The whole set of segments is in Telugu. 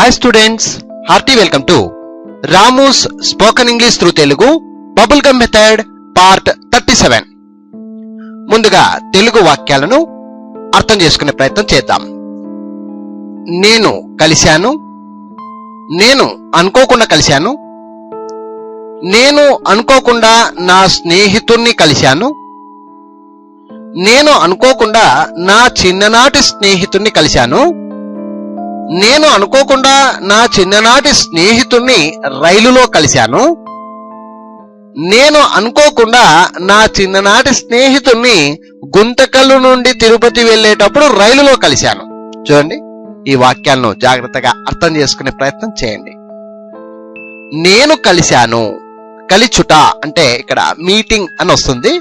Hi students, hearty welcome to Ramu's Spoken English through Telugu Bubblegum Method Part 37. ముందుగా తెలుగు వాక్యాలను అర్థం చేసుకునే ప్రయత్నం చేద్దాం. నేను కలిశాను, నేను అనుకోకుండా కలిశాను, నేను అనుకోకుండా నా స్నేహితుణ్ణి కలిశాను, నేను అనుకోకుండా నా చిన్ననాటి స్నేహితుణ్ణి కలిశాను, నేను అనుకోకుండా నా చిన్ననాటి స్నేహితుణ్ణి రైలులో కలిశాను, నేను అనుకోకుండా నా చిన్ననాటి స్నేహితుణ్ణి గుంతకల్లు నుండి తిరుపతి వెళ్ళేటప్పుడు రైలులో కలిశాను. చూడండి, ఈ వాక్యాలను జాగ్రత్తగా అర్థం చేసుకునే ప్రయత్నం చేయండి. నేను కలిశాను, కలిచుట అంటే ఇక్కడ మీటింగ్ అని వస్తుంది.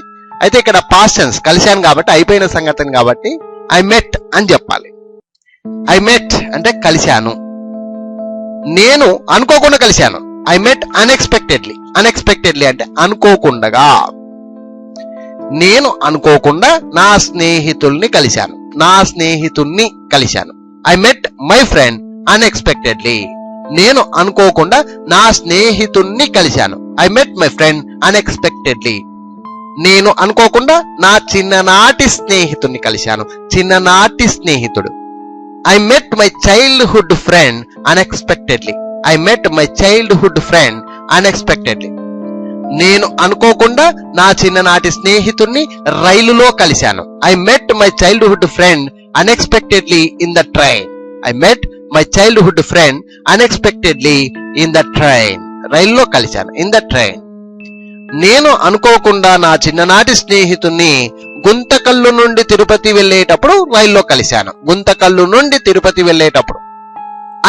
అయితే ఇక్కడ పాస్ట్ టెన్స్ కలిశాను కాబట్టి అయిపోయిన సంగతిని కాబట్టి ఐ మెట్ అని చెప్పాలి. ఐ మెట్ అంటే కలిశాను. నేను అనుకోకుండా కలిశాను, ఐ మెట్ అన్ఎక్స్పెక్టెడ్లీ. అన్ఎక్స్పెక్టెడ్లీ అంటే అనుకోకుండా. నేను అనుకోకుండా నా స్నేహితుల్ని కలిశాను, నా స్నేహితుణ్ణి కలిశాను. I met my friend unexpectedly. నేను అనుకోకుండా నా స్నేహితుణ్ణి కలిశాను, I met my friend unexpectedly. నేను అనుకోకుండా నా చిన్ననాటి స్నేహితుణ్ణి కలిశాను, చిన్ననాటి స్నేహితుడు. I met my childhood friend unexpectedly. I met my childhood friend unexpectedly. నేను అనుకోకుండా నా చిన్ననాటి స్నేహితుణ్ణి రైలులో కలిశాను. I met my childhood friend unexpectedly in the train. I met my childhood friend unexpectedly in the train. రైలులో కలిశాను, in the train. నేను అనుకోకుండా నా చిన్ననాటి స్నేహితుణ్ణి గుంతకల్లు నుండి తిరుపతి వెళ్ళేటప్పుడు రైల్లో కలిశాను, గుంతకల్లు నుండి తిరుపతి వెళ్ళేటప్పుడు.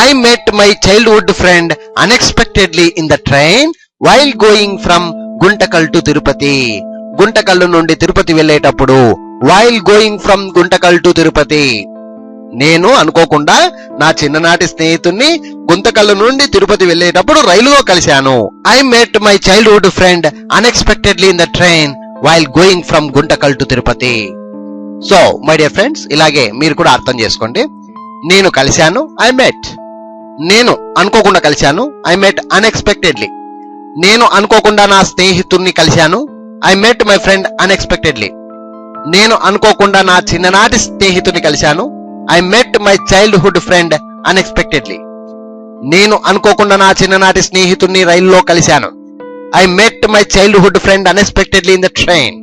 I met my childhood friend unexpectedly in the train while going from Guntakal to Tirupati. Guntakal నుండి తిరుపతి వెళ్ళేటప్పుడు, while going from Guntakal to Tirupati. నేను అనుకోకుండా నా చిన్ననాటి స్నేహితుణ్ణి గుంతకల్లు నుండి తిరుపతి వెళ్ళేటప్పుడు రైలులో కలిశాను. I met my childhood friend unexpectedly in the train while going from Guntakal to Tirupati. So my dear friends, ఇలాగే మీరు కూడా అర్థం చేసుకోండి. నేను కలిశాను, ఐ మెట్. నేను అనుకోకుండా కలిశాను, ఐ మెట్ అన్ఎక్స్పెక్టెడ్లీ. నేను అనుకోకుండా నా స్నేహితుణ్ణి కలిశాను, I met my friend unexpectedly. నేను అనుకోకుండా నా చిన్ననాటి స్నేహితుని కలిశాను, I met my childhood friend unexpectedly. నేను అనుకోకుండా నా చిన్ననాటి స్నేహితుణ్ణి రైల్లో కలిశాను, I met my childhood friend unexpectedly in the train.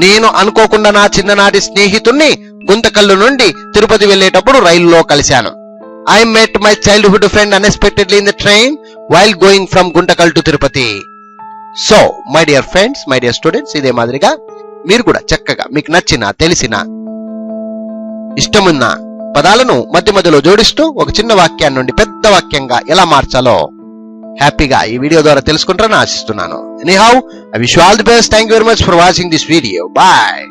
నేను అనుకోకుండా నా చిన్ననాటి స్నేహితుణ్ణి గుంతకల్లు నుండి తిరుపతి వెళ్ళేటప్పుడు రైల్లో కలిశాను, I met my childhood friend unexpectedly in the train while going from Guntakal to Tirupati. So my dear friends, my dear students, ఇదే మాదిరిగా మీరు కూడా చక్కగా మీకు నచ్చిన, తెలిసిన, ఇష్టమున్న పదాలను మధ్య మధ్యలో జోడిస్తూ ఒక చిన్న వాక్యాన్ని నుండి పెద్ద వాక్యంగా ఎలా మార్చాలో హ్యాపీగా ఈ వీడియో ద్వారా తెలుసుకుంటారని ఆశిస్తున్నాను. Anyhow, I wish you all the best. Thank you very much for watching this video. Bye.